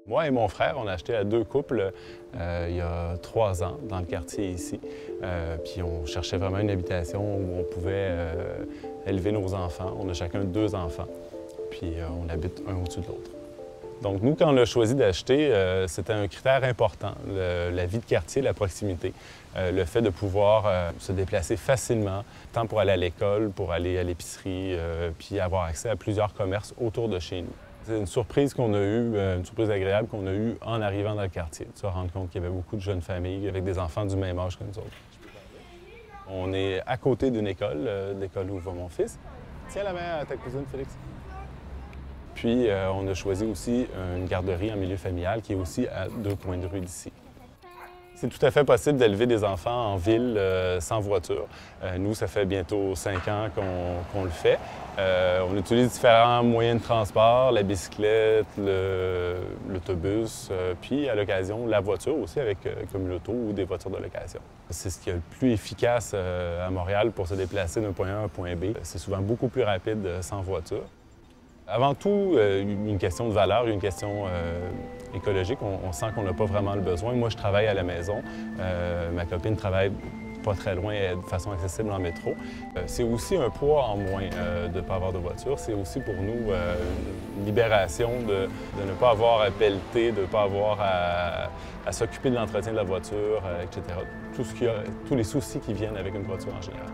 Moi et mon frère, on a acheté à 2 couples il y a 3 ans dans le quartier ici. Puis on cherchait vraiment une habitation où on pouvait élever nos enfants. On a chacun 2 enfants, puis on habite un au-dessus de l'autre. Donc nous, quand on a choisi d'acheter, c'était un critère important, la vie de quartier, la proximité. Le fait de pouvoir se déplacer facilement, tant pour aller à l'école, pour aller à l'épicerie, puis avoir accès à plusieurs commerces autour de chez nous. C'est une surprise qu'on a eue, une surprise agréable qu'on a eue en arrivant dans le quartier. Tu te rends compte qu'il y avait beaucoup de jeunes familles avec des enfants du même âge que nous autres. On est à côté d'une école, l'école où va mon fils. Tiens la main à ta cousine, Félix. Puis, on a choisi aussi une garderie en milieu familial qui est aussi à 2 coins de rue d'ici. C'est tout à fait possible d'élever des enfants en ville sans voiture. Nous, ça fait bientôt 5 ans qu'on le fait. On utilise différents moyens de transport, la bicyclette, l'autobus, puis à l'occasion, la voiture aussi avec comme l'auto ou des voitures de location. C'est ce qui est le plus efficace à Montréal pour se déplacer d'un point A à un point B. C'est souvent beaucoup plus rapide sans voiture. Avant tout, une question de valeur, une question écologique. On sent qu'on n'a pas vraiment le besoin. Moi, je travaille à la maison. Ma copine travaille pas très loin de façon accessible en métro. C'est aussi un poids en moins de ne pas avoir de voiture. C'est aussi pour nous une libération de ne pas avoir à pelleter, de ne pas avoir à s'occuper de l'entretien de la voiture, etc. Tous les soucis qui viennent avec une voiture en général.